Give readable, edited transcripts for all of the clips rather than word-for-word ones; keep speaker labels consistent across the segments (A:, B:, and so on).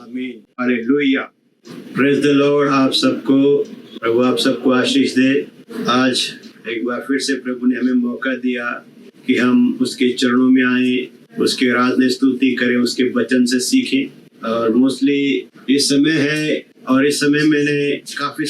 A: आमीन, hallelujah. Praise the Lord. आप सबको प्रभु आप सबको आशीष दे। आज एक बार फिर से प्रभु ने हमें मौका दिया कि हम उसके चरणों में आए, उसके आराधना स्तुति करें, उसके वचन से सीखें। और मोस्टली इस समय है, और इस समय मैंने काफ़ी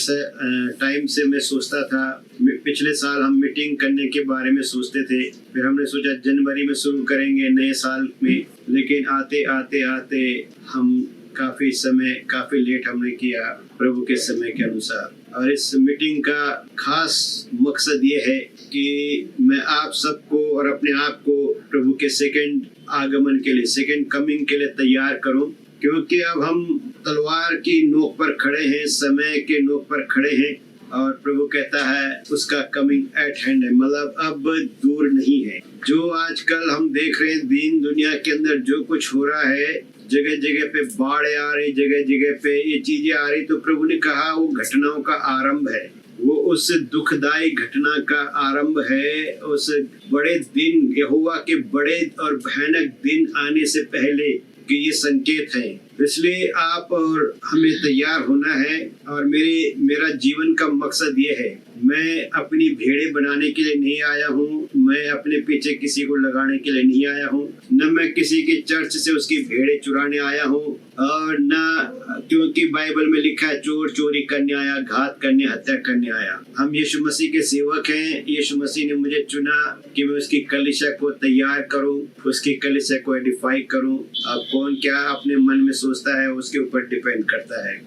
A: टाइम से मैं सोचता था। पिछले साल हम मीटिंग करने के बारे में सोचते थे, फिर हमने सोचा जनवरी में शुरू करेंगे नए साल में, लेकिन आते आते आते हम काफ़ी लेट हमने किया प्रभु के समय के अनुसार। और इस मीटिंग का खास मकसद ये है कि मैं आप सबको और अपने आप को प्रभु के सेकंड आगमन के लिए, सेकंड कमिंग के लिए तैयार करूं, क्योंकि अब हम तलवार की नोक पर खड़े हैं, समय के नोक पर खड़े हैं, और प्रभु कहता है उसका कमिंग एट हैंड है, मतलब अब दूर नहीं है। जो आजकल हम देख रहे हैं दीन दुनिया के अंदर जो कुछ हो रहा है, जगह जगह पे बाढ़ आ रही, जगह जगह पे ये चीजें आ रही, तो प्रभु ने कहा वो घटनाओं का आरंभ है, वो उस दुखदाई घटना का आरंभ है, उस बड़े दिन, यहोवा के बड़े और भयानक दिन आने से पहले कि ये संकेत है। इसलिए आप और हमें तैयार होना है। और मेरा जीवन का मकसद ये है, मैं अपनी भेड़ें बनाने के लिए नहीं आया हूँ, मैं अपने पीछे किसी को लगाने के लिए नहीं आया हूँ, न मैं किसी के चर्च से उसकी भेड़ें चुराने आया हूँ, और न क्योंकि बाइबल में लिखा है चोर चोरी करने आया, घात करने, हत्या करने आया। हम यीशु मसीह के सेवक हैं। यीशु मसीह ने मुझे चुना कि मैं उसकी कलीसिया को तैयार करूं, उसकी कलीसिया को एडिफाई करूं। अब कौन क्या अपने मन में सोचता है उसके ऊपर डिपेंड करता है।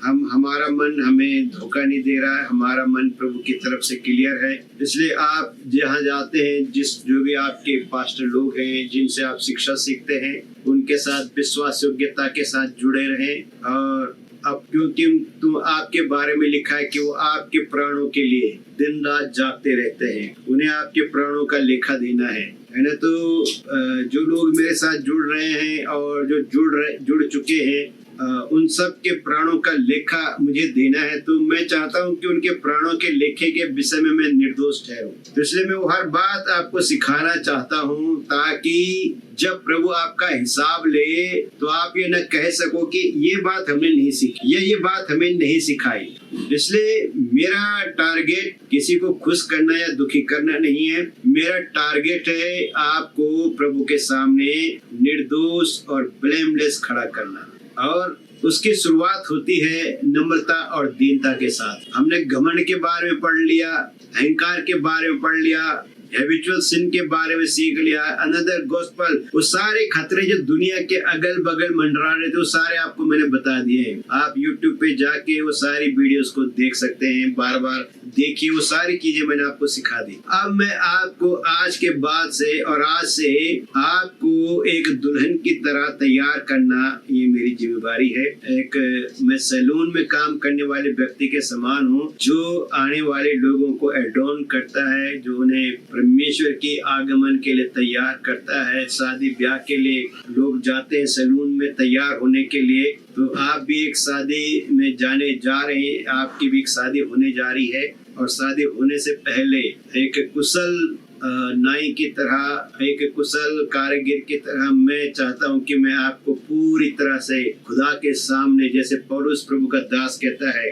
A: हमारा मन हमें धोखा नहीं दे रहा है, हमारा मन प्रभु की तरफ से क्लियर है। इसलिए आप जहाँ जाते हैं, जो भी आपके पास्टर लोग हैं, जिनसे आप शिक्षा सीखते हैं, उनके साथ विश्वास योग्यता के साथ जुड़े रहें। और अब क्योंकि तुम आपके बारे में लिखा है कि वो आपके प्राणों के लिए दिन रात जागते रहते हैं, उन्हें आपके प्राणों का लेखा देना है ना। तो जो लोग मेरे साथ जुड़ रहे हैं और जो जुड़ चुके हैं, उन सब के प्राणों का लेखा मुझे देना है। तो मैं चाहता हूं कि उनके प्राणों के लेखे के विषय में मैं निर्दोष ठहरूं। तो इसलिए मैं वो हर बात आपको सिखाना चाहता हूं, ताकि जब प्रभु आपका हिसाब ले तो आप ये न कह सको कि ये बात हमने नहीं सीखी, ये बात हमें नहीं सिखाई। इसलिए मेरा टारगेट किसी को खुश करना या दुखी करना नहीं है। मेरा टारगेट है आपको प्रभु के सामने निर्दोष और ब्लेमलेस खड़ा करना। और उसकी शुरुआत होती है नम्रता और दीनता के साथ। हमने घमंड के बारे में पढ़ लिया, अहंकार के बारे में पढ़ लिया, हैबिचुअल सिन के बारे में सीख लिया, अनदर गॉस्पेल, वो सारे खतरे जो दुनिया के अगल बगल मंडरा रहे थे, वो सारे आपको मैंने बता दिए हैं। आप YouTube पे जाके वो सारी वीडियोस को देख सकते हैं, बार बार देखिए, वो सारी चीजें मैंने आपको सिखा दी। अब मैं आपको आज के बाद से और आज से आपको एक दुल्हन की तरह तैयार करना, ये मेरी जिम्मेदारी है। मैं सैलून में काम करने वाले व्यक्ति के समान हूँ, जो आने वाले लोगों को एडॉन करता है, जो उन्हें परमेश्वर के आगमन के लिए तैयार करता है। शादी ब्याह के लिए लोग जाते हैं सैलून में तैयार होने के लिए, तो आप भी एक शादी में जाने जा रहे हैं, आपकी भी एक शादी होने जा रही है। और शादी होने से पहले एक कुशल नाई की तरह, एक कुशल कारीगर की तरह मैं चाहता हूं कि मैं आपको पूरी तरह से खुदा के सामने, जैसे पौलुस प्रभु का दास कहता है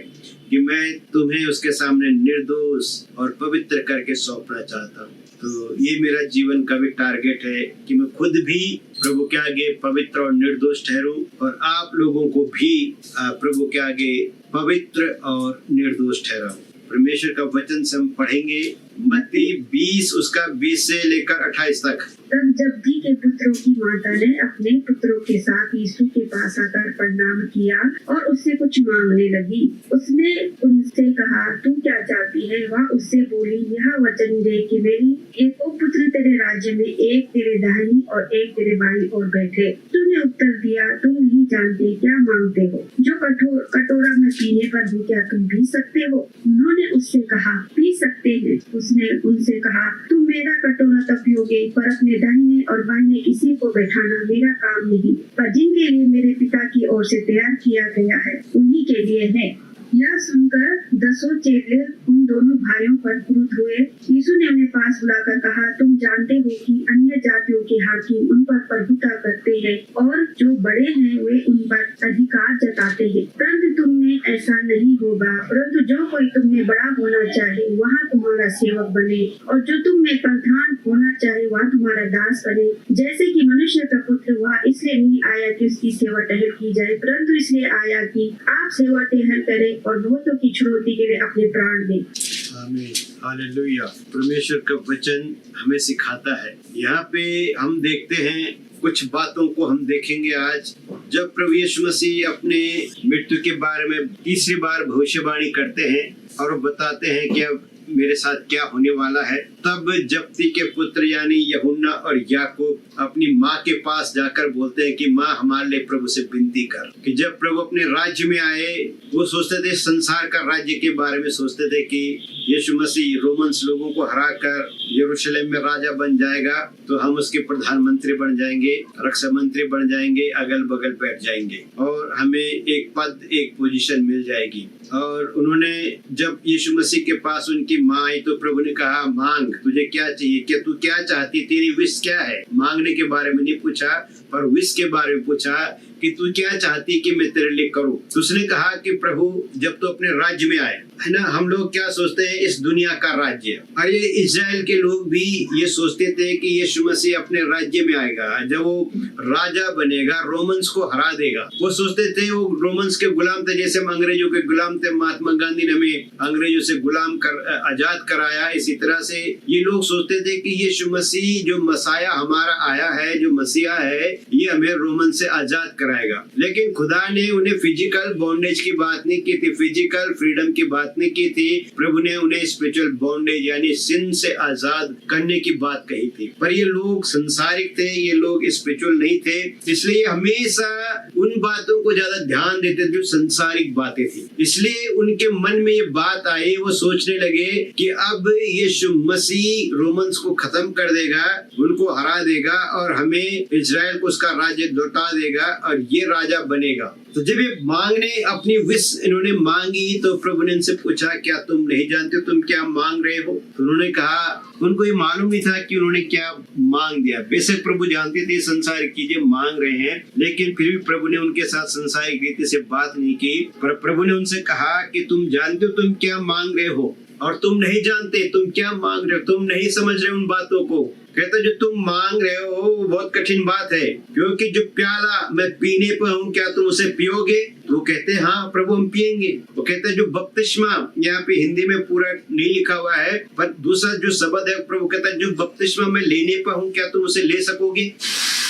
A: कि मैं तुम्हें उसके सामने निर्दोष और पवित्र करके सौंपना चाहता हूँ। तो ये मेरा जीवन का भी टारगेट है कि मैं खुद भी प्रभु के आगे पवित्र और निर्दोष ठहरूं, और आप लोगों को भी प्रभु के आगे पवित्र और निर्दोष ठहराऊं। परमेश्वर का वचन से हम पढ़ेंगे मत्ती 20 उसका 20 से लेकर 28 तक।
B: तब जब्दी के पुत्रों की माता ने अपने पुत्रों के साथ यीशु के पास आकर प्रणाम किया और उससे कुछ मांगने लगी। उसने उनसे कहा, तुम क्या चाहती है? वह उससे बोली, यह वचन दे कि मेरी एक पुत्र तेरे राज्य में एक तेरे दाहिनी और एक तेरे बाईं ओर बैठे। तूने उत्तर दिया, तुम नहीं जानते क्या मांगते हो। जो कटोरा में पीने पर हूँ, क्या तुम पी सकते हो? उन्होंने उससे कहा, पी सकते हैं। उसने उनसे कहा, तुम मेरा कटोरा तब पियोगे, पर अपने दाहिने और बाईं किसी को बैठाना मेरा काम नहीं, पर जिनके लिए मेरे पिता की ओर से तैयार किया गया है उन्हीं के लिए है। यह सुनकर 10 चेले उन दोनों भाइयों पर क्रुद्ध हुए। यीशु ने उन्हें पास बुलाकर कहा, तुम जानते हो कि अन्य जातियों के हाकिम उन पर प्रभुता करते हैं और जो बड़े हैं वे उन पर अधिकार जताते हैं, परंतु तुम में ऐसा नहीं होगा। परंतु जो कोई तुम में बड़ा होना चाहे वहाँ तुम्हारा सेवक बने, और जो तुम में प्रधान होना चाहे वह तुम्हारा दास बने। जैसे कि मनुष्य का पुत्र वह इसलिए नहीं आया कि उसकी सेवा टहल की जाए, परंतु इसलिए आया कि आप सेवा टहल करें और बहुतों की छुड़ौती के लिए अपने प्राण दें।
A: आमीन, हालेलुया। परमेश्वर का वचन हमें सिखाता है। यहाँ पे हम देखते हैं कुछ बातों को हम देखेंगे आज। जब प्रभु यीशु मसीह अपने मृत्यु के बारे में तीसरी बार भविष्यवाणी करते हैं और वो बताते हैं कि अब मेरे साथ क्या होने वाला है, तब जब्ती के पुत्र यानी यूहन्ना और याकूब अपनी माँ के पास जाकर बोलते हैं कि माँ हमारे लिए प्रभु से विनती कर। कि जब प्रभु अपने राज्य में आए वो सोचते थे, संसार का राज्य के बारे में सोचते थे कि यीशु मसीह रोमन्स लोगों को हराकर यरूशलेम में राजा बन जाएगा तो हम उसके प्रधानमंत्री बन जाएंगे, रक्षा मंत्री बन जाएंगे, अगल बगल बैठ जाएंगे और हमें एक पद, एक पोजीशन मिल जाएगी। और उन्होंने जब यीशु मसीह के पास उनकी माँ आई तो प्रभु ने कहा, मांग, तुझे क्या चाहिए, क्या तू क्या चाहती, तेरी विश क्या है। मांगने के बारे में नहीं पूछा पर विश के बारे में पूछा कि तू क्या चाहती कि मैं तेरे लिए करूं। तो उसने कहा कि प्रभु जब तो अपने राज्य में आए, है ना, हम लोग क्या सोचते हैं इस दुनिया का राज्य, और ये इजराइल के लोग भी ये सोचते थे कि यीशु मसीह अपने राज्य में आएगा, जब वो राजा बनेगा रोमन्स को हरा देगा। वो सोचते थे वो रोमन्स के गुलाम थे, जैसे हम अंग्रेजों के गुलाम थे। महात्मा गांधी ने हमें अंग्रेजों से गुलाम कर आजाद कराया, इसी तरह से ये लोग सोचते थे कि यीशु मसीह जो मसाया हमारा आया है, जो मसीहा है, ये हमें रोमन से आजाद कराएगा। लेकिन खुदा ने उन्हें फिजिकल बॉन्डेज की बात नहीं की थी, फिजिकल फ्रीडम की बात नहीं की थी। प्रभु ने उन्हें स्पिरिचुअल बॉन्डेज यानी सिन से आजाद करने की बात कही थी। पर ये लोग संसारिक थे, ये लोग स्पिरिचुअल नहीं थे, इसलिए हमेशा उन बातों को ज्यादा ध्यान देते थे जो संसारिक बातें थी। इसलिए उनके मन में ये बात आई, वो सोचने लगे कि अब यीशु मसीह रोमन्स को खत्म कर देगा, उनको हरा देगा और हमें इजराइल को उसका राज्य लौटा देगा और ये राजा बनेगा। तो जब ये मांगने अपनी विश इन्होंने मांगी तो प्रभु ने इनसे पूछा, क्या तुम नहीं जानते तुम क्या मांग रहे हो। तो उन्होंने कहा, उनको ये मालूम नहीं था कि उन्होंने क्या मांग दिया। बेशक प्रभु जानते थे संसारिक चीजें मांग रहे हैं, लेकिन फिर भी प्रभु ने उनके साथ संसारिक रीति से बात नहीं की। पर प्रभु ने उनसे कहा कि तुम जानते हो तुम क्या मांग रहे हो, और तुम नहीं जानते तुम क्या मांग रहे हो, तुम नहीं समझ रहे उन बातों को। कहते जो तुम मांग रहे हो वो बहुत कठिन बात है, क्योंकि जो प्याला मैं पीने पर हूँ क्या तुम उसे पियोगे। वो कहते हैं हाँ प्रभु हम पियेंगे। वो कहते हैं जो बपतिस्मा, यहाँ पे हिंदी में पूरा नहीं लिखा हुआ है पर दूसरा जो शब्द है, प्रभु कहता है जो बपतिस्मा मैं लेने पर हूँ क्या तुम उसे ले सकोगे।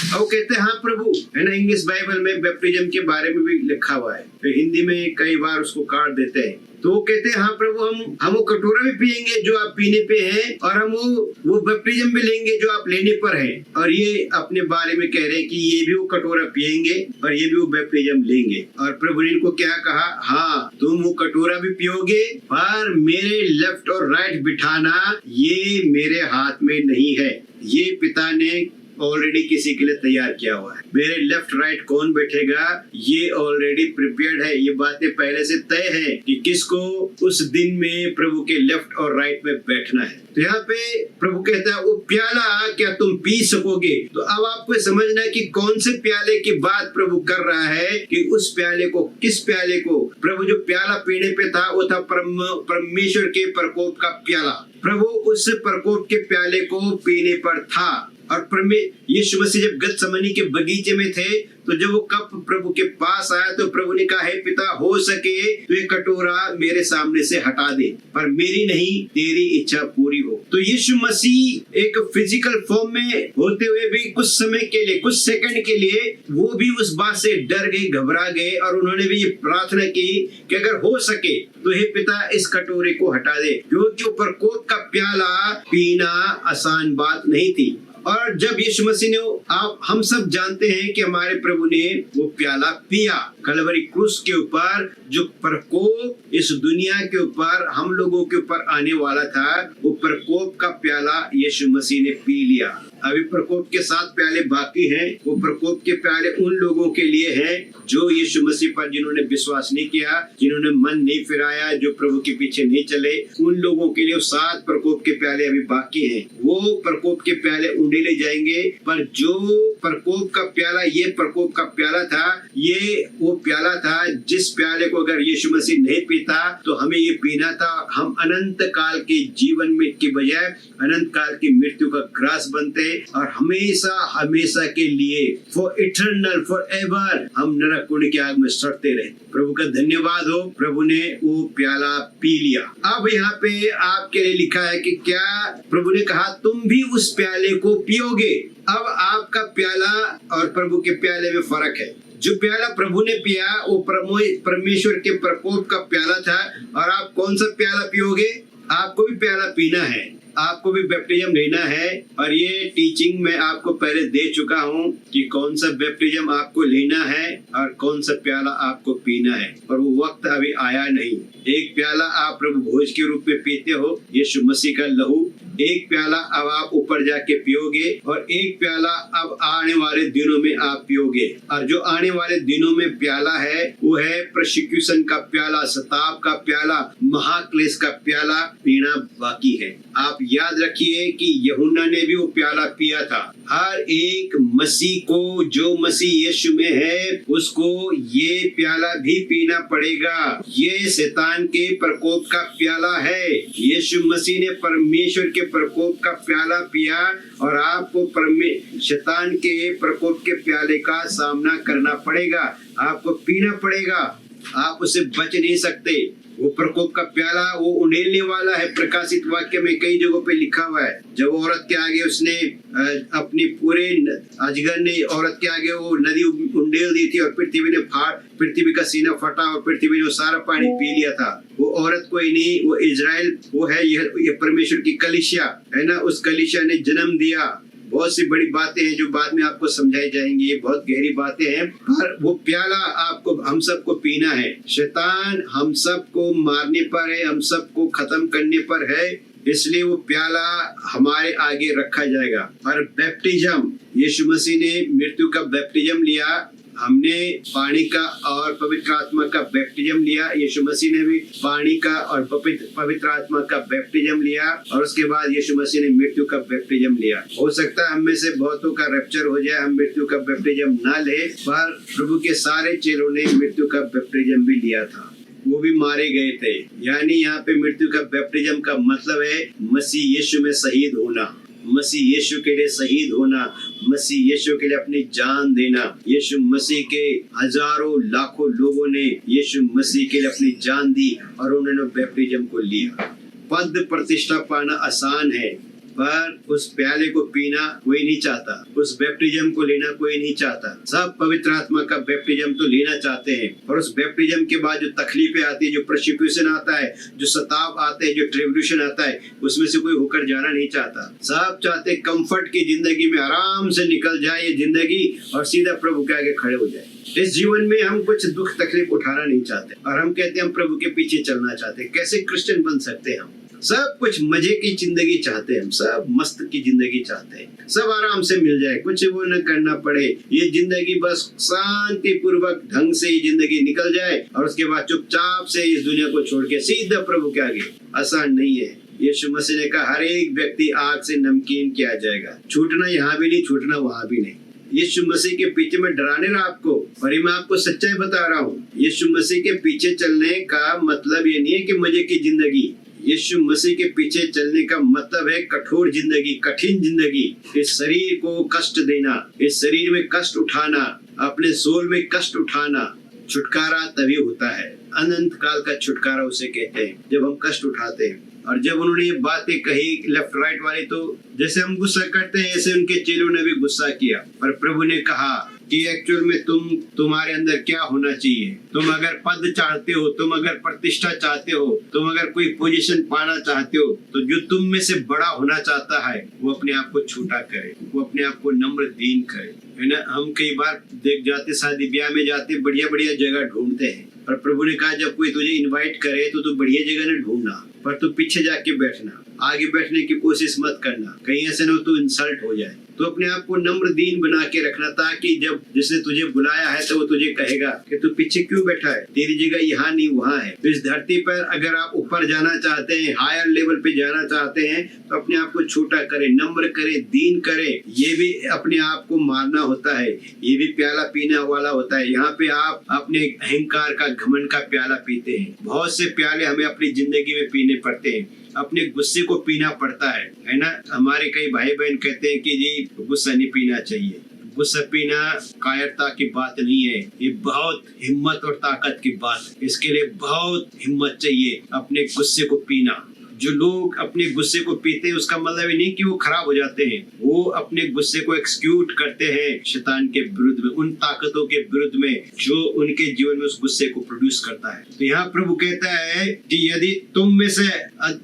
A: और वो कहते हैं हाँ प्रभु, है ना। इंग्लिश बाइबल में बैप्टिज्म के बारे में भी लिखा हुआ है, तो हिंदी में कई बार उसको काट देते हैं। तो वो कहते हैं हाँ प्रभु हम वो कटोरा भी पियेंगे जो आप पीने पे हैं, और हम वो बैप्टिज्म भी लेंगे जो आप लेने पर हैं। और ये अपने बारे में कह रहे हैं कि ये भी वो कटोरा पियेंगे और ये भी वो बैप्टिज्म लेंगे। और प्रभु ने इनको क्या कहा, हाँ तुम वो कटोरा भी पियोगे पर मेरे लेफ्ट और राइट बिठाना ये मेरे हाथ में नहीं है, ये पिता ने ऑलरेडी किसी के लिए तैयार किया हुआ है। मेरे लेफ्ट राइट कौन बैठेगा ये ऑलरेडी प्रिपेयर्ड है, ये बातें पहले से तय है कि किसको उस दिन में प्रभु के लेफ्ट और राइट में बैठना है। तो यहाँ पे प्रभु कहता है वो प्याला क्या तुम पी सकोगे। तो अब आपको समझना है कि कौन से प्याले की बात प्रभु कर रहा है, कि उस प्याले को, किस प्याले को। प्रभु जो प्याला पीने पे था वो था परमेश्वर के प्रकोप का प्याला। प्रभु उस प्रकोप के प्याले को पीने पर था। और यीशु मसीह जब गतसमनी के बगीचे में थे तो जब वो कप प्रभु के पास आया तो प्रभु ने कहा, हे पिता हो सके तो ये कटोरा मेरे सामने से हटा दे, पर मेरी नहीं तेरी इच्छा पूरी हो। तो यीशु मसीह एक फिजिकल फॉर्म में होते हुए भी कुछ समय के लिए, कुछ सेकंड के लिए वो भी उस बात से डर गए, घबरा गए, और उन्होंने भी ये प्रार्थना की कि अगर हो सके तो हे पिता इस कटोरे को हटा दे, क्योंकि प्रकोप का प्याला पीना आसान बात नहीं थी। और जब यीशु मसीह ने, हम सब जानते हैं कि हमारे प्रभु ने वो प्याला पिया कलवरी क्रूस के ऊपर, जो प्रकोप इस दुनिया के ऊपर हम लोगों के ऊपर आने वाला था, वो प्रकोप का प्याला यीशु मसीह ने पी लिया। अभी प्रकोप के 7 प्याले बाकी हैं। वो प्रकोप के प्याले उन लोगों के लिए हैं जो यीशु मसीह पर जिन्होंने विश्वास नहीं किया, जिन्होंने मन नहीं फिराया, जो प्रभु के पीछे नहीं चले, उन लोगों के लिए 7 प्रकोप के प्याले अभी बाकी हैं। वो प्रकोप के प्याले उंडेले जाएंगे। पर जो प्रकोप का प्याला, ये प्रकोप का प्याला था, ये वो प्याला था जिस प्याले को अगर यीशु मसीह नहीं पीता तो हमें ये पीना था। हम अनंत काल के जीवन में के बजाय अनंत काल की मृत्यु का ग्रास बनते और हमेशा हमेशा के लिए फॉर इटर्नल फॉर एवर हम नरक कुंड की आग में सड़ते रहे। प्रभु का धन्यवाद हो, प्रभु ने वो प्याला पी लिया। अब यहाँ पे आपके लिए लिखा है कि क्या प्रभु ने कहा तुम भी उस प्याले को पियोगे। अब आपका प्याला और प्रभु के प्याले में फर्क है। जो प्याला प्रभु ने पिया वो परमेश्वर के प्रकोप का प्याला था। और आप कौन सा प्याला पियोगे? आपको भी प्याला पीना है, आपको भी बैप्टिज्म लेना है। और ये टीचिंग मैं आपको पहले दे चुका हूँ कि कौन सा बैप्टिज्म आपको लेना है और कौन सा प्याला आपको पीना है। और वो वक्त अभी आया नहीं। एक प्याला आप प्रभु भोज के रूप में पीते हो, यीशु मसीह का लहू। एक प्याला अब आप ऊपर जाके पियोगे और एक प्याला अब आने वाले दिनों में आप पियोगे। और जो आने वाले दिनों में प्याला है वो है प्रोसिक्यूशन का प्याला, सताव का प्याला, महाक्लेश का प्याला पीना बाकी है। आप याद रखिए कि यूहन्ना ने भी वो प्याला पिया था। हर एक मसीह को, जो मसीह यीशु में है, उसको ये प्याला भी पीना पड़ेगा। ये शैतान के प्रकोप का प्याला है। यीशु मसीह ने परमेश्वर के प्रकोप का प्याला पिया और आपको शैतान के प्रकोप के प्याले का सामना करना पड़ेगा, आपको पीना पड़ेगा। आप उससे बच नहीं सकते। वो प्रकोप का प्याला वो उंडेलने वाला है। प्रकाशित वाक्य में कई जगहों पे लिखा हुआ है, जब औरत के आगे उसने अपनी पूरे अजगर ने औरत के आगे वो नदी उंडेल दी थी और पृथ्वी का सीना फटा और पृथ्वी ने वो सारा पानी पी लिया था। वो औरत कोई नहीं, वो इजराइल वो है, ये परमेश्वर की कलीसिया है ना। उस कलीसिया ने जन्म दिया। बहुत सी बड़ी बातें हैं जो बाद में आपको समझाई जाएंगी, ये बहुत गहरी बातें हैं। पर वो प्याला आपको, हम सबको पीना है। शैतान हम सबको मारने पर है, हम सबको खत्म करने पर है, इसलिए वो प्याला हमारे आगे रखा जाएगा। और बैप्टिज्म, यीशु मसीह ने मृत्यु का बैप्टिज्म लिया, हमने पानी का और पवित्र आत्मा का बैप्टिज्म लिया। यीशु मसीह ने भी पानी का और पवित्र आत्मा का बैप्टिज्म लिया और उसके बाद यीशु मसीह ने मृत्यु का बैप्टिज्म लिया। हो सकता है हम में से बहुतों का रैप्चर हो जाए, हम मृत्यु का बैप्टिज्म ना ले, पर प्रभु के सारे चेलों ने मृत्यु का बैप्टिज्म भी लिया था, वो भी मारे गए थे। यानी यहाँ पे मृत्यु का बैप्टिज्म का मतलब है मसीह यीशु में शहीद होना, मसीह यीशु के लिए शहीद होना, मसीह यीशु के लिए अपनी जान देना। यीशु मसीह के हजारों लाखों लोगों ने यीशु मसीह के लिए अपनी जान दी और उन्होंने बैप्टिज्म को लिया। पद प्रतिष्ठा पाना आसान है, पर उस प्याले को पीना कोई नहीं चाहता, उस बैप्टिज्म को लेना कोई नहीं चाहता। सब पवित्र आत्मा का बैप्टिज्म तो लेना चाहते हैं, और उस बैप्टिज्म के बाद जो तकलीफें आती है, जो परसिक्यूशन आता है, जो सताव आते हैं, जो ट्रिब्यूलेशन आता है, उसमें से कोई होकर जाना नहीं चाहता। सब चाहते कंफर्ट की जिंदगी में आराम से निकल जाए ये जिंदगी और सीधा प्रभु के आगे खड़े हो जाए। इस जीवन में हम कुछ दुख तकलीफ उठाना नहीं चाहते और हम कहते हैं हम प्रभु के पीछे चलना चाहते हैं। कैसे क्रिश्चियन बन सकते हैं? हम सब कुछ मजे की जिंदगी चाहते हैं, हम सब मस्त की जिंदगी चाहते हैं, सब आराम से मिल जाए, कुछ वो न करना पड़े, ये जिंदगी बस शांति पूर्वक ढंग से ये जिंदगी निकल जाए और उसके बाद चुपचाप से इस दुनिया को छोड़ के सीधा प्रभु के आगे। आसान नहीं है। यीशु मसीह ने कहा हर एक व्यक्ति आग से नमकीन किया जाएगा, छूटना यहाँ भी नहीं, छूटना वहां भी नहीं। यीशु मसीह के पीछे मैं डराने रहा आपको, और ये मैं आपको सच्चाई बता रहा हूँ। यीशु मसीह के पीछे चलने का मतलब ये नहीं है कि मजे की जिंदगी। यीशु मसीह के पीछे चलने का मतलब है कठोर जिंदगी, कठिन जिंदगी, इस शरीर को कष्ट देना, इस शरीर में कष्ट उठाना, अपने सोल में कष्ट उठाना। छुटकारा तभी होता है, अनंत काल का छुटकारा उसे कहते हैं, जब हम कष्ट उठाते हैं। और जब उन्होंने ये बातें कही लेफ्ट राइट वाली, तो जैसे हम गुस्सा करते हैं ऐसे उनके चेलों ने भी गुस्सा किया। पर प्रभु ने कहा कि एक्चुअल में तुम्हारे अंदर क्या होना चाहिए। तुम अगर पद चाहते हो, तुम अगर प्रतिष्ठा चाहते हो, तुम अगर कोई पोजीशन पाना चाहते हो, तो जो तुम में से बड़ा होना चाहता है वो अपने आप को छोटा करे, वो अपने आप को नम्र दीन करे। है ना। हम कई बार देख जाते, शादी ब्याह में जाते, बढ़िया बढ़िया जगह ढूंढते हैं, और प्रभु ने कहा जब कोई तुझे इनवाइट करे तो तू बढ़िया जगह न ढूंढना, पर तू पीछे जाके बैठना, आगे बैठने की कोशिश मत करना, कहीं ऐसे न तू इंसल्ट हो जाए। तो अपने आप को नम्र दीन बना के रखना, ताकि जब जिसने तुझे बुलाया है तो वो तुझे कहेगा कि तू पीछे क्यों बैठा है, तेरी जगह यहाँ नहीं वहाँ है। तो इस धरती पर अगर आप ऊपर जाना चाहते हैं, हायर लेवल पे जाना चाहते हैं, तो अपने आप को छोटा करें, नम्र करें, दीन करें। ये भी अपने आप को मारना होता है, ये भी प्याला पीने वाला होता है। यहाँ पे आप अपने अहंकार का, घमंड का प्याला पीते हैं। बहुत से प्याले हमें अपनी जिंदगी में पीने पड़ते हैं, अपने गुस्से को पीना पड़ता है ना। हमारे कई भाई बहन कहते हैं कि जी गुस्सा नहीं पीना चाहिए। गुस्सा पीना कायरता की बात नहीं है, ये बहुत हिम्मत और ताकत की बात है। इसके लिए बहुत हिम्मत चाहिए अपने गुस्से को पीना। जो लोग अपने गुस्से को पीते हैं उसका मतलब ये नहीं कि वो खराब हो जाते हैं, वो अपने गुस्से को एक्सक्यूट करते हैं शैतान के विरुद्ध में, उन ताकतों के विरुद्ध में जो उनके जीवन में उस गुस्से को प्रोड्यूस करता है। तो यहाँ प्रभु कहता है कि यदि तुम में से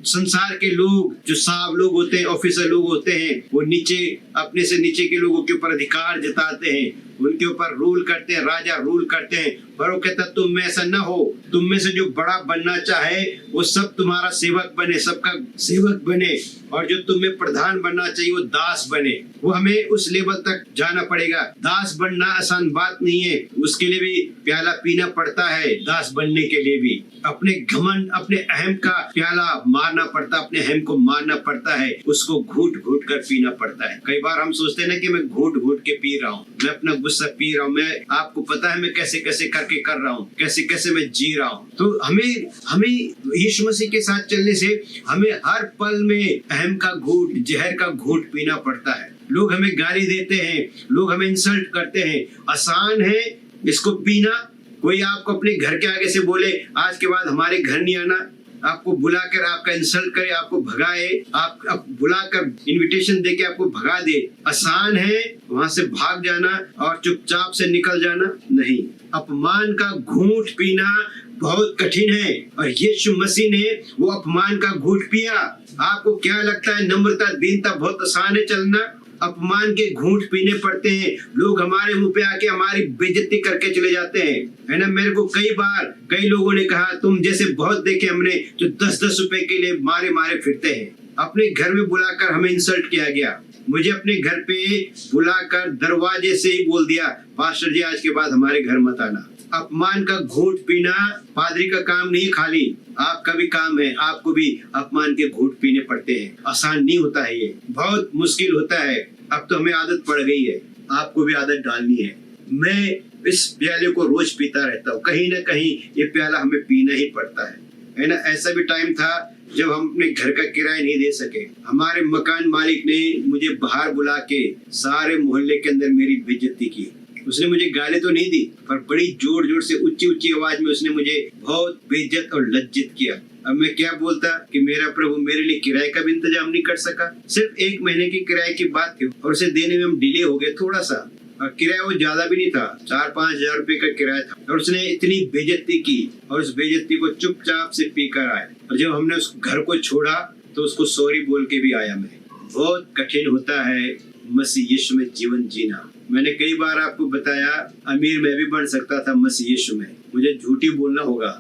A: संसार के लोग, जो साहब लोग होते हैं, ऑफिसर लोग होते हैं, वो नीचे अपने से नीचे के लोगों के ऊपर अधिकार जताते हैं, उनके ऊपर रूल करते हैं, राजा रूल करते हैं, पर वो कहता तुम में ऐसा न हो। तुम में से जो बड़ा बनना चाहे वो सब तुम्हारा सेवक बने, सबका सेवक बने, और जो तुम्हें प्रधान बनना चाहिए वो दास बने। वो हमें उस लेवल तक जाना पड़ेगा। दास बनना आसान बात नहीं है, उसके लिए भी प्याला पीना पड़ता है। दास बनने के लिए भी अपने घमंड, अपने अहम का प्याला मारना पड़ता, अपने अहम को मारना पड़ता है, उसको घूट घूट कर पीना पड़ता है। कई बार हम सोचते हैं ना कि मैं घूट घूट के पी रहा हूँ, मैं अपना गुस्सा पी रहा हूँ, मैं आपको पता है मैं कैसे कैसे करके कर रहा हूँ, कैसे कैसे मैं जी रहा हूँ। तो हमें यीशु मसीह के साथ चलने से हमें हर पल में अहम का घूट, जहर का घूट पीना पड़ता है। लोग हमें गाली देते हैं, लोग हमें इंसल्ट करते हैं, आसान है इसको पीना। कोई आपको अपने घर के आगे से बोले आज के बाद हमारे घर नहीं आना, आपको बुलाकर आपका इंसल्ट करे, आपको भगाए, आप बुलाकर इनविटेशन देके आपको भगा दे, आसान है वहां से भाग जाना और चुपचाप से निकल जाना? नहीं, अपमान का घूंट पीना बहुत कठिन है, और यीशु मसीह ने वो अपमान का घूंट पिया। आपको क्या लगता है नम्रता, दीनता बहुत आसान है चलना? अपमान के घूंट पीने पड़ते हैं। लोग हमारे मुंह पे आके हमारी बेइज्जती करके चले जाते हैं, है ना। मेरे को कई बार कई लोगों ने कहा तुम जैसे बहुत देखे हमने जो 10-10 रुपए के लिए मारे मारे फिरते हैं। अपने घर में बुलाकर हमें इंसल्ट किया गया, मुझे अपने घर पे बुलाकर दरवाजे से ही बोल दिया पास्टर जी आज के बाद हमारे घर मत आना। अपमान का घूंट पीना पादरी का काम नहीं, खाली आपका भी काम है, आपको भी अपमान के घूंट पीने पड़ते हैं। आसान नहीं होता है, ये बहुत मुश्किल होता है। अब तो हमें आदत पड़ गई है, आपको भी आदत डालनी है। मैं इस प्याले को रोज पीता रहता हूँ, कहीं ना कहीं ये प्याला हमें पीना ही पड़ता है ना। ऐसा भी टाइम था जब हम अपने घर का किराया नहीं दे सके, हमारे मकान मालिक ने मुझे बाहर बुला के सारे मोहल्ले के अंदर मेरी बेइज्जती की। उसने मुझे गाली तो नहीं दी, पर बड़ी जोर जोर से ऊंची ऊंची आवाज में उसने मुझे बहुत बेइज्जत और लज्जित किया। अब मैं क्या बोलता कि मेरा प्रभु मेरे लिए किराए का भी इंतजाम नहीं कर सका। सिर्फ 1 महीने की किराए की बात थी और उसे देने में हम डिले हो गए थोड़ा सा, और किराया वो ज्यादा भी नहीं था, 4-5 हजार रुपए का किराया था। और उसने इतनी बेइज्जती की और उस बेइज्जती को चुपचाप से पीकर आए, और जब हमने उस घर को छोड़ा तो उसको सॉरी बोल के भी आया। मैं बहुत कठिन होता है मसीह यीशु में जीवन जीना। मैंने कई बार आपको बताया अमीर मैं भी बन सकता था मसीह यीशु में। मुझे झूठी बोलना होगा,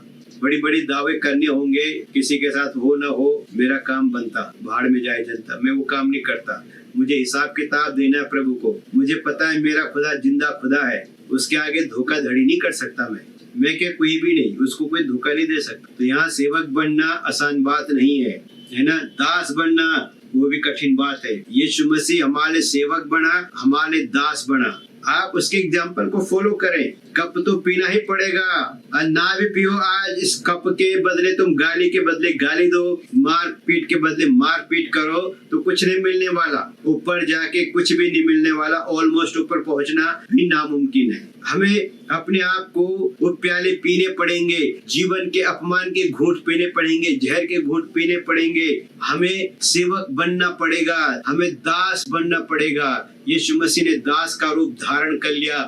A: बड़ी बड़ी दावे करने होंगे, किसी के साथ हो ना हो मेरा काम बनता, भाड़ में जाए जनता, मैं वो काम नहीं करता। मुझे हिसाब किताब देना है प्रभु को। मुझे पता है मेरा खुदा जिंदा खुदा है, उसके आगे धोखाधड़ी नहीं कर सकता। मैं क्या कोई भी नहीं, उसको कोई धोखा नहीं दे सकता। तो यहाँ सेवक बनना आसान बात नहीं है ना। दास बनना वो भी कठिन बात है। यीशु मसीह हमारे सेवक बना, हमारे दास बना। आप उसके एग्जाम्पल को फॉलो करें। कप तो पीना ही पड़ेगा, और ना भी पियो आज इस कप के बदले तुम गाली के बदले गाली दो, मार पीट के बदले मार पीट करो, तो कुछ नहीं मिलने वाला। ऊपर जाके कुछ भी नहीं मिलने वाला, ऑलमोस्ट ऊपर पहुंचना भी नामुमकिन है। हमें अपने आप को वो प्याले पीने पड़ेंगे, जीवन के अपमान के घूंट पीने पड़ेंगे, जहर के घूंट पीने पड़ेंगे। हमें सेवक बनना पड़ेगा, हमें दास बनना पड़ेगा। यीशु मसीह ने दास का रूप धारण कर लिया।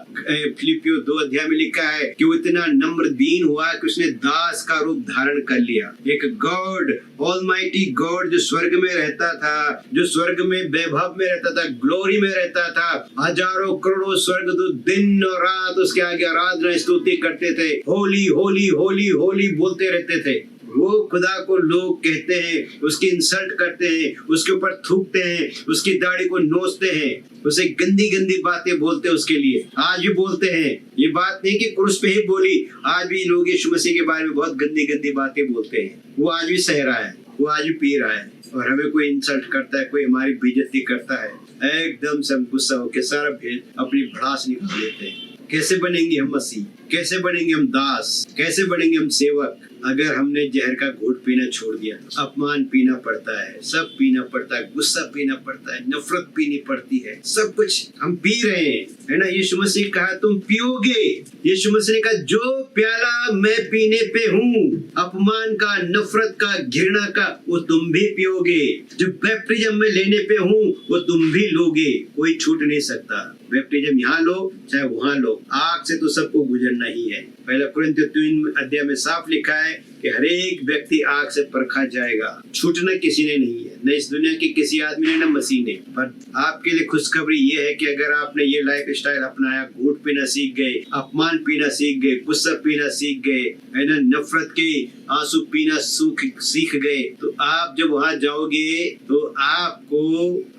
A: फिलिपियो 2 अध्याय में लिखा है कि वो इतना नम्र दीन हुआ कि उसने दास का रूप धारण कर लिया। एक गॉड, ऑलमाइटी गॉड, जो स्वर्ग में रहता था, जो स्वर्ग में वैभव में रहता था, ग्लोरी में रहता था, हजारों करोड़ों स्वर्गदूत दिन और रात उसके आगे आराधना स्तुति करते थे, होली होली होली होली बोलते रहते थे। वो खुदा को लोग कहते हैं, उसकी इंसल्ट करते हैं, उसके ऊपर थूकते हैं, उसकी दाढ़ी को नोचते हैं, उसे गंदी गंदी बातें बोलते हैं उसके लिए। आज भी बोलते हैं। ये बात नहीं कि क्रूस पे ही बोली, आज भी लोग यीशु मसीह के बारे में बहुत गंदी गंदी बातें बोलते हैं। वो आज भी सह रहा है, वो आज भी पी रहा है, और हमें कोई इंसल्ट करता है, कोई हमारी बेइज्जती करता है, एकदम से हम गुस्सा होकर सारा भेद अपनी भड़ास निकाल लेते हैं। कैसे बनेंगे हम मसीह? कैसे बनेंगे हम दास? कैसे बनेंगे हम सेवक? अगर हमने जहर का घूंट पीना छोड़ दिया। अपमान पीना पड़ता है, सब पीना पड़ता है, गुस्सा पीना पड़ता है, नफरत पीनी पड़ती है, सब कुछ हम पी रहे हैं, है ना। यीशु मसीह कहा तुम पियोगे। यीशु मसीह ने कहा जो प्याला मैं पीने पे हूँ, अपमान का, नफरत का, घृणा का, वो तुम भी पियोगे। जो बैप्टिज्म में लेने पे हूँ वो तुम भी लोगे। कोई छूट नहीं सकता। बैप्टिज्म यहाँ लो चाहे वहां लो, आग से तो सबको गुजरना ही है। पहला कुरिन्थियों 3 अध्याय में साफ लिखा है कि हर एक व्यक्ति आग से परखा जाएगा। छूटना किसी ने नहीं है, न इस दुनिया के किसी आदमी ने, न मसीह ने। पर आपके लिए खुशखबरी ये है कि अगर आपने ये लाइफ स्टाइल अपनाया, घूंट पीना सीख गए, अपमान पीना सीख गए, गुस्सा पीना सीख गए, है ना, नफरत के आंसू पीना सीख गए, तो आप जब वहां जाओगे तो आपको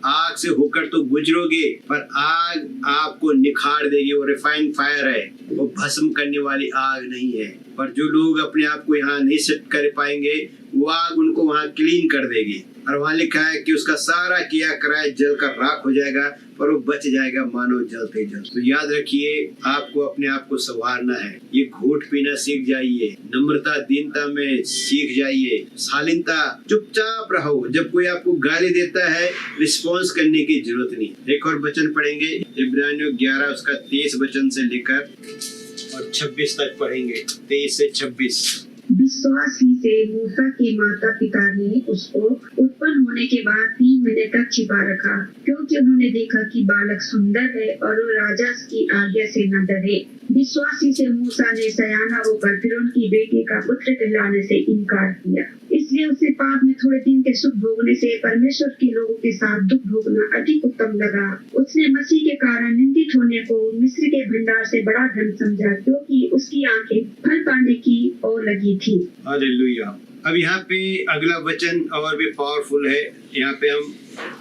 A: आग से होकर तो गुजरोगे, पर आग आपको निखार देगी। वो रिफाइंड फायर है, वो भस्म करने वाली आग नहीं है। पर जो लोग अपने आप को यहाँ नहीं सेट कर पाएंगे, वो आग उनको वहाँ क्लीन कर देगी। और वहाँ लिखा है कि उसका सारा किया कराया जल का राख हो जाएगा, पर वो बच जाएगा मानो जलते जल। तो याद रखिए, आपको अपने आप को संवारना है। ये घूंट पीना सीख जाइए, नम्रता दीनता में सीख जाइए, शालीनता, चुपचाप रहो। जब कोई आपको गाली देता है, रिस्पॉन्स करने की जरूरत नहीं। एक और वचन पढ़ेंगे, इब्रानियों 11 उसका 23 वचन से लेकर और 26 तक पढ़ेंगे, 23 से 26।
B: विश्वास ही से मूसा के माता पिता ने उसको उत्पन्न होने के बाद 3 महीने तक छिपा रखा, क्योंकि उन्होंने देखा कि बालक सुंदर है और वो राजा की आज्ञा से न डरे। विश्वासी से मूसा ने सयाना होकर फिरौन की बेटी का पुत्र कहलाने से इनकार किया। इसलिए उसे पाप में थोड़े दिन के सुख भोगने से परमेश्वर के लोगों के साथ दुख भोगना अधिक उत्तम लगा। उसने मसीह के कारण निंदित होने को मिस्र के भंडार से बड़ा धन समझा, क्योंकि उसकी आंखें फल पाने की ओर लगी थी। हालेलुया।
A: अब यहाँ पे अगला वचन और भी पावरफुल है। यहाँ पे हम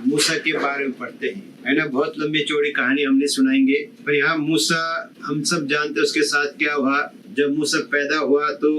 A: मूसा के बारे में पढ़ते हैं, है ना। बहुत लंबी चौड़ी कहानी हमने सुनाएंगे, पर यहाँ मूसा हम सब जानते हैं उसके साथ क्या हुआ। जब मूसा पैदा हुआ तो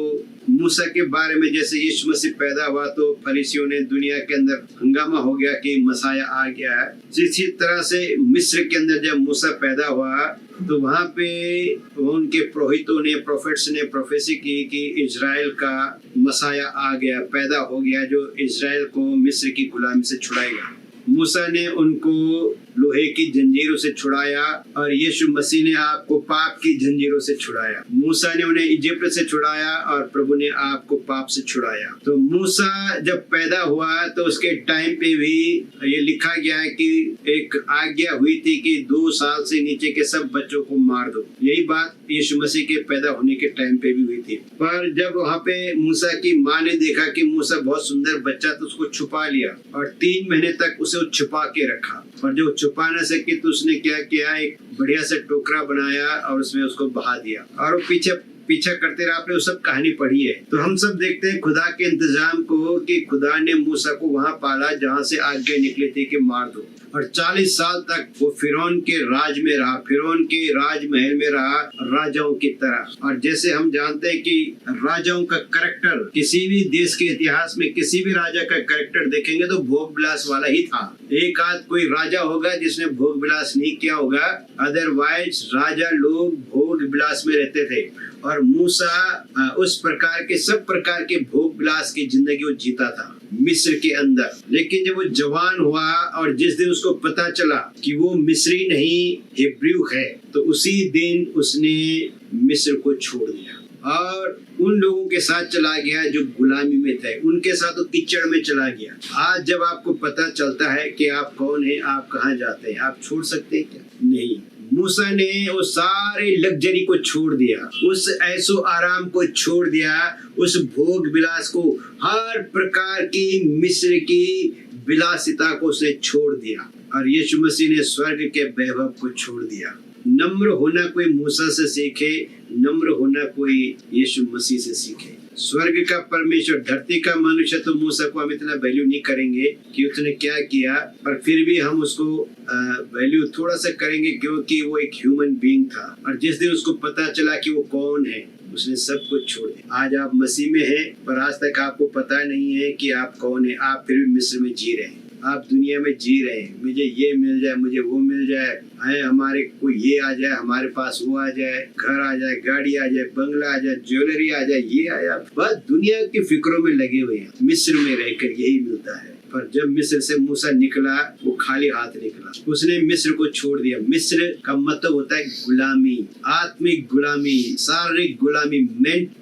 A: मूसा के बारे में, जैसे यीशु मसीह पैदा हुआ तो फरीसियों ने दुनिया के अंदर हंगामा हो गया कि मसाया आ गया है। इसी तरह से मिस्र के अंदर जब मूसा पैदा हुआ तो वहाँ पे उनके पुरोहितों ने, प्रोफेट्स ने प्रोफेसी की कि इजराइल का मसाया आ गया, पैदा हो गया, जो इजराइल को मिस्र की गुलामी से छुड़ाएगा। मूसा ने उनको लोहे की जंजीरों से छुड़ाया और यीशु मसीह ने आपको पाप की जंजीरों से छुड़ाया। मूसा ने उन्हें इजिप्ट से छुड़ाया और प्रभु ने आपको पाप से छुड़ाया। तो मूसा जब पैदा हुआ तो उसके टाइम पे भी ये लिखा गया है कि एक आज्ञा हुई थी कि 2 साल से नीचे के सब बच्चों को मार दो। यही बात यीशु मसीह के पैदा होने के टाइम पे भी हुई थी। पर जब वहाँ पे मूसा की माँ ने देखा कि मूसा बहुत सुंदर बच्चा, तो उसको छुपा लिया और 3 महीने तक उसे छुपा के रखा। और जो छुपा न सके तो उसने क्या किया, एक बढ़िया सा टोकरा बनाया और उसमें उसको बहा दिया और वो पीछा करते रहा। आपने वो सब कहानी पढ़ी है। तो हम सब देखते हैं खुदा के इंतजाम को कि खुदा ने मूसा को वहां पाला जहां से आज्ञा निकली थी कि मार दो। और 40 साल तक वो फिरौन के राज में रहा, फिरौन के राजमहल में रहा राजाओं की तरह। और जैसे हम जानते हैं कि राजाओं का कैरेक्टर, किसी भी देश के इतिहास में किसी भी राजा का कैरेक्टर देखेंगे तो भोग विलास वाला ही था। एक आध कोई राजा होगा जिसने भोग विलास नहीं किया होगा, अदरवाइज राजा लोग भोग विलास में रहते थे। और मूसा उस प्रकार के, सब प्रकार के भोग विलास की जिंदगी वो जीता था मिस्र के अंदर। लेकिन जब वो जवान हुआ और जिस दिन उसको पता चला कि वो मिस्री नहीं हिब्रू है, तो उसी दिन उसने मिस्र को छोड़ दिया। और उन लोगों के साथ चला गया जो गुलामी में थे, उनके साथ वो कीचड़ में चला गया। आज जब आपको पता चलता है कि आप कौन है, आप कहाँ जाते हैं, आप छोड़ सकते हैं क्या? नहीं। मूसा ने वो सारे लग्जरी को छोड़ दिया, उस ऐसो आराम को छोड़ दिया, उस भोग विलास को, हर प्रकार की मिस्र की विलासिता को उसने छोड़ दिया और यीशु मसीह ने स्वर्ग के वैभव को छोड़ दिया। नम्र होना कोई मूसा से सीखे, नम्र होना कोई यीशु मसीह से सीखे। स्वर्ग का परमेश्वर, धरती का मनुष्य तो मूसा को हम इतना वैल्यू नहीं करेंगे कि उसने क्या किया, पर फिर भी हम उसको वैल्यू थोड़ा सा करेंगे क्योंकि वो एक ह्यूमन बीइंग था। और जिस दिन उसको पता चला कि वो कौन है, उसने सब कुछ छोड़ दिया। आज आप मसीह में हैं, पर आज तक आपको पता नहीं है कि आप कौन है। आप फिर भी मिस्र में जी रहे हैं, आप दुनिया में जी रहे हैं। मुझे ये मिल जाए, मुझे वो मिल जाए, हमारे को ये आ जाए, हमारे पास वो आ जाए, घर आ जाए, गाड़ी आ जाए, बंगला आ जाए, ज्वेलरी आ जाए, ये आ जाए। बस दुनिया की फिक्रों में लगे हुए हैं। मिस्र में रहकर यही मिलता है। पर जब मिस्र से मूसा निकला, वो खाली हाथ निकला। उसने मिस्र को छोड़ दिया। मिस्र का मतलब होता है गुलामी, आत्मिक गुलामी, शारीरिक गुलामी,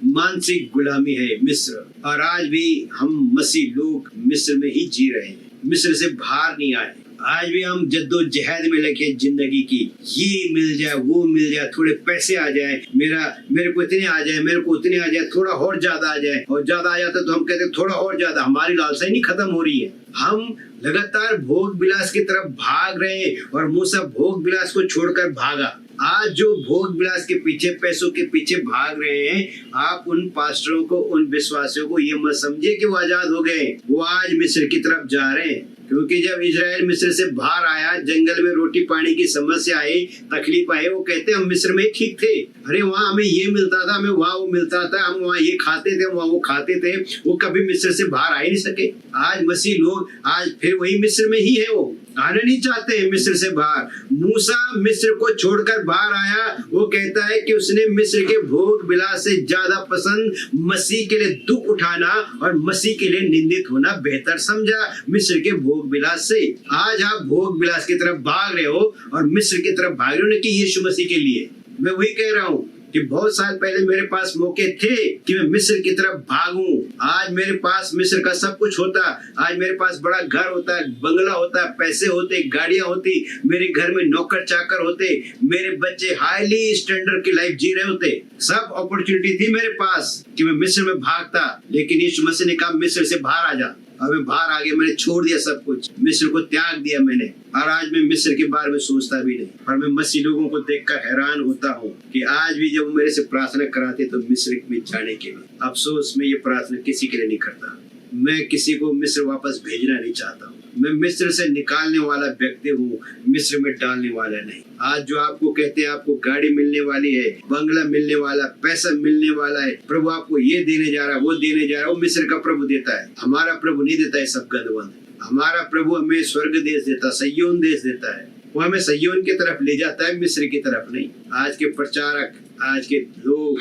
A: मानसिक गुलामी है मिस्र। और आज भी हम मसीह लोग मिस्र में ही जी रहे हैं, मिस्र से बाहर नहीं आए। आज भी हम जद्दोजहद में लगे जिंदगी की, ये मिल जाए, वो मिल जाए, थोड़े पैसे आ जाए, मेरे को इतने आ जाए, मेरे को उतने आ जाए, थोड़ा और ज्यादा आ जाए, और ज्यादा आ जाता तो हम कहते थोड़ा और ज्यादा। हमारी लालसा ही नहीं खत्म हो रही है। हम लगातार भोग विलास की तरफ भाग रहे हैं और मूसा भोग विलास को छोड़कर भागा। आज जो भोग विलास के पीछे, पैसों के पीछे भाग रहे हैं, आप उन पास्टरों को, उन विश्वासियों को ये मत समझिए कि वो आजाद हो गए। वो आज मिस्र की तरफ जा रहे हैं, क्योंकि जब इजराइल मिस्र से बाहर आया, जंगल में रोटी पानी की समस्या आई, तकलीफ आई, वो कहते हम मिस्र में ठीक थे। अरे वहाँ हमें ये मिलता था, हमें वहाँ वो मिलता था, हम वहाँ ये खाते थे, वहाँ वो खाते थे। वो कभी मिस्र से बाहर आ ही नहीं सके। आज मसीह लोग आज फिर वही मिस्र में ही है, वो आना नहीं चाहते हैं मिस्र से बाहर। मूसा मिस्र को छोड़कर बाहर आया। वो कहता है कि उसने मिस्र के भोग विलास से ज्यादा पसंद मसीह के लिए दुख उठाना और मसीह के लिए निंदित होना बेहतर समझा मिस्र के भोग विलास से। आज आप भोग विलास की तरफ भाग रहे हो और मिस्र की तरफ भाग रहे हो, कि यीशु मसीह के लिए। मैं वही कह रहा हूँ कि बहुत साल पहले मेरे पास मौके थे कि मैं मिस्र की तरफ भागूं। आज मेरे पास मिस्र का सब कुछ होता। आज मेरे पास बड़ा घर होता है, बंगला होता है, पैसे होते, गाड़ियां होती, मेरे घर में नौकर चाकर होते, मेरे बच्चे हाईली स्टैंडर्ड की लाइफ जी रहे होते। सब अपॉर्चुनिटी थी मेरे पास कि मैं मिस्र में भागता, लेकिन यीशु मसीह ने कहा मिस्र से बाहर आ जा। और मैं बाहर आ गया, मैंने छोड़ दिया सब कुछ, मिस्र को त्याग दिया मैंने। और आज मैं मिस्र के बारे में सोचता भी नहीं। पर मैं मसीह लोगों को देखकर हैरान होता हूँ कि आज भी जब मेरे से प्रार्थना कराते तो मिस्र में जाने के लिए, अफसोस मैं ये प्रार्थना किसी के लिए नहीं करता। मैं किसी को मिस्र वापस भेजना नहीं चाहता हूँ। मैं मिस्र से निकालने वाला व्यक्ति हूँ, मिस्र में डालने वाला नहीं। आज जो आपको कहते हैं आपको गाड़ी मिलने वाली है, बंगला मिलने वाला, पैसा मिलने वाला है, प्रभु आपको ये देने जा रहा है, वो देने जा रहा है, वो मिस्र का प्रभु देता है। हमारा प्रभु नहीं देता है सब गंदवंद। हमारा प्रभु हमें स्वर्ग देश देता, सय्योन देश देता है। वो हमें सय्योन की तरफ ले जाता है, मिस्र की तरफ नहीं। आज के प्रचारक, आज के लोग,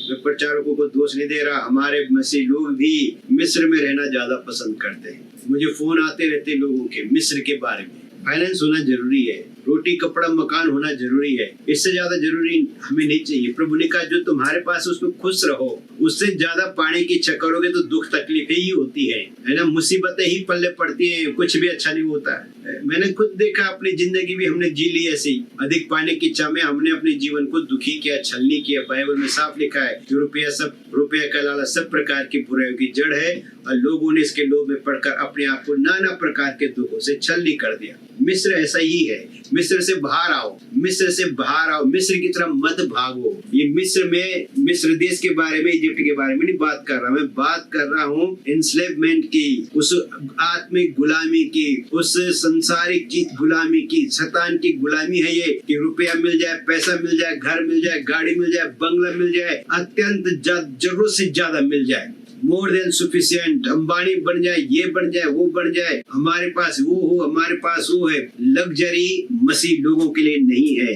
A: मैं प्रचारकों को दोष नहीं दे रहा, हमारे मसीह लोग भी मिस्र में रहना ज्यादा पसंद करते हैं। मुझे फोन आते रहते लोगों के मिस्र के बारे में। फाइनेंस होना जरूरी है, रोटी कपड़ा मकान होना जरूरी है, इससे ज्यादा जरूरी हमें नहीं चाहिए। प्रभु ने कहा जो तुम्हारे पास उसमें खुश रहो, उससे ज्यादा पाने की इच्छा करोगे तो दुख तकलीफें ही होती है ना, मुसीबतें ही पल्ले पड़ती हैं, कुछ भी अच्छा नहीं होता है। मैंने खुद देखा, अपनी जिंदगी भी हमने जी ली ऐसी। अधिक पाने की इच्छा में हमने अपने जीवन को दुखी किया, छलनी किया। बाइबल में साफ लिखा है कि रुपया का लालच सब प्रकार की बुराइयों की जड़ है, और लोगों ने इसके लोभ में पड़कर अपने आप को नाना प्रकार के दुखों से छलनी कर दिया। मिस्र ऐसा ही है। मिस्र से बाहर आओ, मिस्र से बाहर आओ, मिस्र की तरफ मत भागो। ये मिस्र देश के बारे में, इजिप्ट के बारे में नहीं बात कर रहा, मैं बात कर रहा हूँ एनस्लेवमेंट की, उस आत्मिक गुलामी की, उस संसारिक की गुलामी की, शैतान की गुलामी है ये कि रुपया मिल जाए, पैसा मिल जाए, घर मिल जाए, गाड़ी मिल जाए, बंगला मिल जाए, अत्यंत जरूरत से ज्यादा मिल जाए, मोर देन सुफिशिएंट, अंबानी बन जाए, ये बन जाए, वो बन जाए, हमारे पास वो हो, हमारे पास वो है। लग्जरी मसीह लोगों के लिए नहीं है।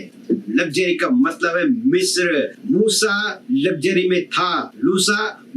A: लग्जरी का मतलब है मिस्र। मूसा लग्जरी में था,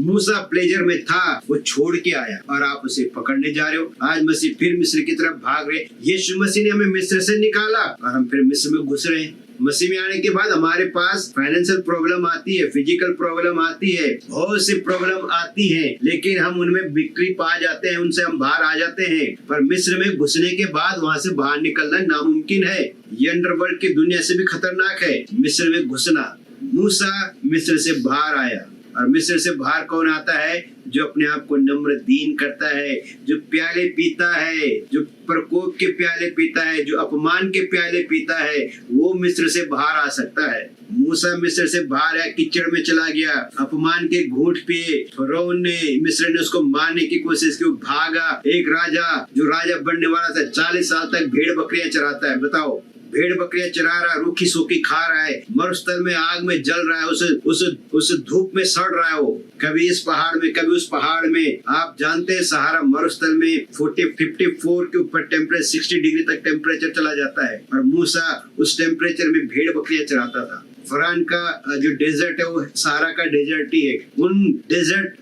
A: मूसा प्लेजर में था, वो छोड़ के आया और आप उसे पकड़ने जा रहे हो। आज मसीह फिर मिस्र की तरफ भाग रहे। यीशु मसीह ने हमें मिस्र से निकाला और हम फिर मिस्र में घुस रहे हैं। मसीह में आने के बाद हमारे पास फाइनेंशियल प्रॉब्लम आती है, फिजिकल प्रॉब्लम आती है, बहुत सी प्रॉब्लम आती है, लेकिन हम उनमें विक्ट्री पा जाते हैं, उनसे हम बाहर आ जाते हैं। पर मिस्र में घुसने के बाद वहां से बाहर निकलना नामुमकिन है। ये अंडरवर्ल्ड की दुनिया से भी खतरनाक है मिस्र में घुसना। मूसा मिस्र से बाहर आया, और मिस्र से बाहर कौन आता है? जो अपने आप को नम्र दीन करता है, जो प्याले पीता है, जो प्रकोप के प्याले पीता है, जो अपमान के प्याले पीता है, वो मिस्र से बाहर आ सकता है। मूसा मिस्र से बाहर आया, कीचड़ में चला गया, अपमान के घूंट पिए, फिरौन ने, मिस्र ने उसको मारने की कोशिश की, भागा। एक राजा जो राजा बनने वाला था 40 साल तक भेड़ बकरियां चराता है। बताओ, भेड़ बकरियां चरा रहा, रूखी सूखी खा रहा है, मरुस्थल में आग में जल रहा है, उस धूप में सड़ रहा है। वो कभी इस पहाड़ में, कभी उस पहाड़ में। आप जानते हैं सहारा मरुस्थल में 54 के ऊपर टेम्परेचर, 60 डिग्री तक टेम्परेचर चला जाता है, और मूसा उस टेम्परेचर में भेड़ बकरियां चराता था। फरान का जो डेजर्ट है वो सहारा का डेजर्ट ही है। उन डेजर्ट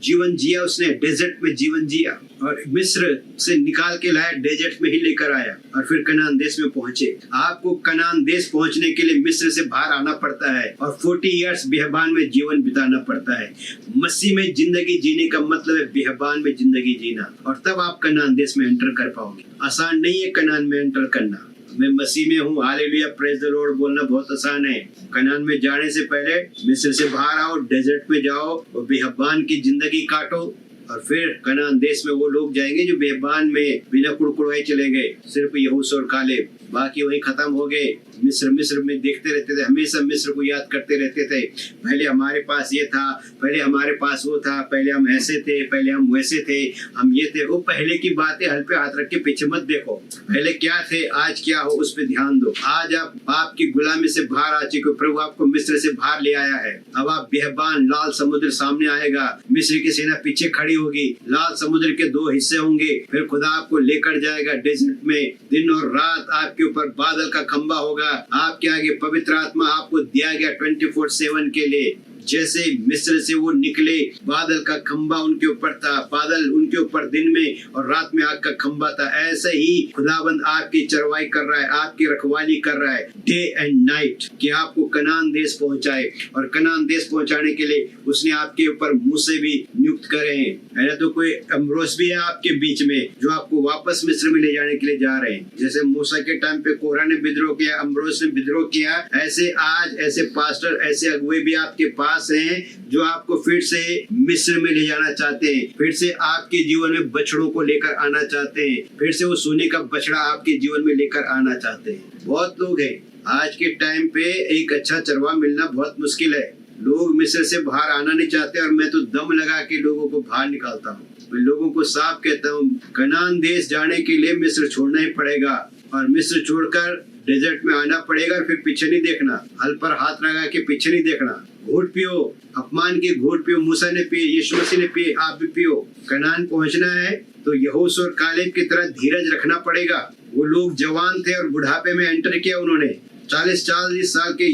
A: जीवन जिया उसने, डेजर्ट में जीवन जिया, और मिस्र से निकाल के लाया, डेजर्ट में ही लेकर आया, और फिर कनान देश में पहुंचे। आपको कनान देश पहुंचने के लिए मिस्र से बाहर आना पड़ता है, और 40 इयर्स बिहबान में जीवन बिताना पड़ता है। मसीह में जिंदगी जीने का मतलब है बिहबान में जिंदगी जीना, और तब आप कनान देश में एंटर कर पाओगे। आसान नहीं है कनान में एंटर करना। मैं मसीह में हूँ, हालेलुया, प्रेज द लॉर्ड बोलना बहुत आसान है। कनान में जाने से पहले मिस्र से बाहर आओ, डेजर्ट में जाओ, और बिहबान की जिंदगी काटो, और फिर कनान देश में वो लोग जाएंगे जो बिहबान में बिना कुड़कुड़ाए चले गए, सिर्फ यहोशू और कालेब, बाकी वहीं खत्म हो गए। मिस्र में देखते रहते थे, हमेशा मिस्र को याद करते रहते थे। पहले हमारे पास ये था, पहले हमारे पास वो था, पहले हम ऐसे थे, पहले हम वैसे थे, हम ये थे। वो पहले की बातें हल पे हाथ रख के पीछे मत देखो। पहले क्या थे, आज क्या हो, उस पर ध्यान दो। आज आप पाप की गुलामी से बाहर आ चुके हो, प्रभु आपको मिस्र से बाहर ले आया है। अब आप बिहबान, लाल समुद्र सामने आएगा, मिस्र की सेना पीछे खड़ी होगी, लाल समुद्र के 2 हिस्से होंगे, फिर खुदा आपको लेकर जाएगा डेजर्ट में। दिन और रात आपके ऊपर बादल का खंबा होगा, आपके आगे पवित्र आत्मा आपको दिया गया 24/7 के लिए। जैसे मिस्र से वो निकले, बादल का खंबा उनके ऊपर था, बादल उनके ऊपर दिन में और रात में आग का खंबा था। ऐसे ही खुदाबंद आपकी चरवाई कर रहा है, आपकी रखवाली कर रहा है डे एंड नाइट, कि आपको कनान देश पहुंचाए। और कनान देश पहुंचाने के लिए उसने आपके ऊपर मूसे भी नियुक्त करे हैं, है ना। तो कोई अम्ब्रोस भी है आपके बीच में जो आपको वापस मिस्र में ले जाने के लिए जा रहे हैं। जैसे मूसा के टाइम पे कोरह ने विद्रोह किया, अम्ब्रोस ने विद्रोह किया, ऐसे आज ऐसे पास्टर, ऐसे अगुवे भी आपके पास हैं जो आपको फिर से मिस्र में ले जाना चाहते हैं, फिर से आपके जीवन में बछड़ों को लेकर आना चाहते हैं, फिर से वो सोने का बछड़ा आपके जीवन में लेकर आना चाहते हैं। बहुत लोग हैं आज के टाइम पे, एक अच्छा चरवा मिलना बहुत मुश्किल है। लोग मिस्र से बाहर आना नहीं चाहते, और मैं तो दम लगा के लोगों को बाहर निकालता हूँ। मैं लोगों को साफ कहता हूँ, कनान देश जाने के लिए मिस्र छोड़ना ही पड़ेगा, और मिस्र छोड़कर डेजर्ट में आना पड़ेगा, और फिर पीछे नहीं देखना, हल पर हाथ लगा के पीछे नहीं देखना। घूंट पियो, अपमान के घूंट पियो, मूसा ने पिए, यीशु मसीह ने पिए, आप भी पियो। कनान पहुंचना है तो यहोशू और कालेब की तरह धीरज रखना पड़ेगा। वो लोग जवान थे और बुढ़ापे में एंटर किया उन्होंने। 40 साल के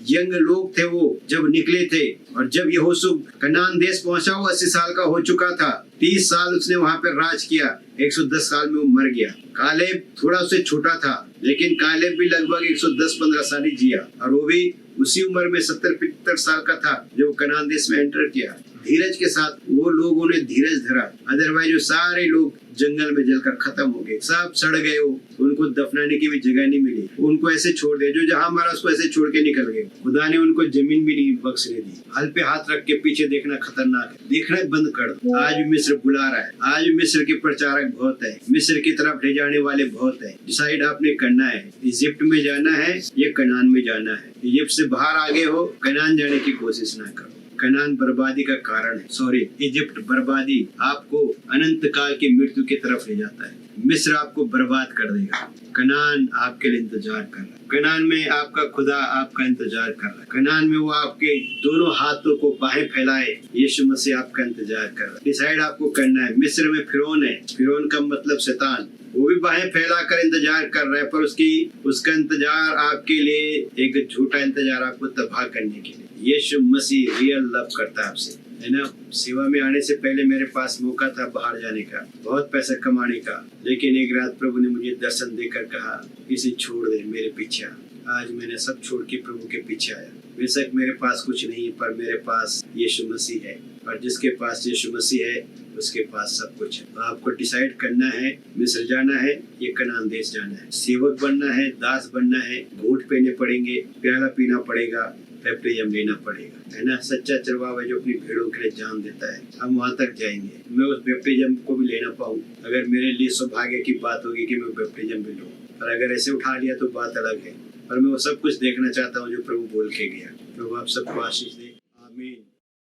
A: यंग लोग थे वो जब निकले थे, और जब यहोशू कनान देश पहुंचा वो 80 साल का हो चुका था। 30 साल उसने वहां पर राज किया, 110 साल में वो मर गया। कालेब थोड़ा उससे छोटा था, लेकिन कालेब भी लगभग 110-15 साल ही जिया, और वो भी उसी उम्र में 70-75 साल का था जब कनान देश में एंटर किया। धीरज के साथ वो लोगों ने धीरज धरा, अदरवाइज जो सारे लोग जंगल में जलकर खत्म हो गए, सब सड़ गए। उनको दफनाने की भी जगह नहीं मिली, उनको ऐसे छोड़ दिया, जो जहां मारा उसको ऐसे छोड़ के निकल गए। खुदा ने उनको जमीन भी नहीं बख्शने दी। हल पे हाथ रख के पीछे देखना खतरनाक है, देखना बंद कर दो। आज भी मिस्र बुला रहा है, आज भी मिस्र के प्रचारक बहुत है, मिस्र की तरफ ले जाने वाले बहुत है। डिसाइड आपने करना है, इजिप्ट में जाना है या कनान में जाना है। इजिप्ट से बाहर आगे हो, कनान जाने की कोशिश ना करो। कनान बर्बादी का कारण है, इजिप्ट बर्बादी आपको अनंत काल की मृत्यु की तरफ ले जाता है। मिस्र आपको बर्बाद कर देगा, कनान आपके लिए इंतजार कर रहा है। कनान में आपका खुदा आपका इंतजार कर रहा है। कनान में वो आपके दोनों हाथों को बाहें फैलाए, यीशु मसीह आपका इंतजार कर रहा है। डिसाइड आपको करना है। मिस्र में फिरौन है, फिरौन का मतलब शैतान, वो भी बाहें फैलाकर इंतजार कर रहा है, पर उसका इंतजार आपके लिए एक झूठा इंतजार, आपको तबाह करने के लिए। यीशु मसीह रियल लव करता है आपसे, है ना। सेवा में आने से पहले मेरे पास मौका था बाहर जाने का, बहुत पैसा कमाने का, लेकिन एक रात प्रभु ने मुझे दर्शन देकर कहा, इसे छोड़ दे, मेरे पीछे। आज मैंने सब छोड़ के प्रभु के पीछे आया। बेशक मेरे पास कुछ नहीं है, पर मेरे पास यीशु मसीह है, और जिसके पास यीशु मसीह है उसके पास सब कुछ है। तो आपको डिसाइड करना है, मिस्र जाना है, ये कनान देश जाना है, सेवक बनना है, दास बनना है, घूंट पहने पड़ेंगे, प्याला पीना पड़ेगा, बैप्टिज्म लेना पड़ेगा, है ना। सच्चा चरवाहा है जो अपनी भेड़ों के लिए जान देता है। हम वहां तक जाएंगे। मैं उस बैप्टिज्म को भी लेना पाऊँ, अगर मेरे लिए सौभाग्य की बात होगी कि मैं बैप्टिज्म भी लूँ, और अगर ऐसे उठा लिया तो बात अलग है। पर मैं वो सब कुछ देखना चाहता हूँ जो प्रभु बोल के गया। प्रभु आप सबको आशीष दे।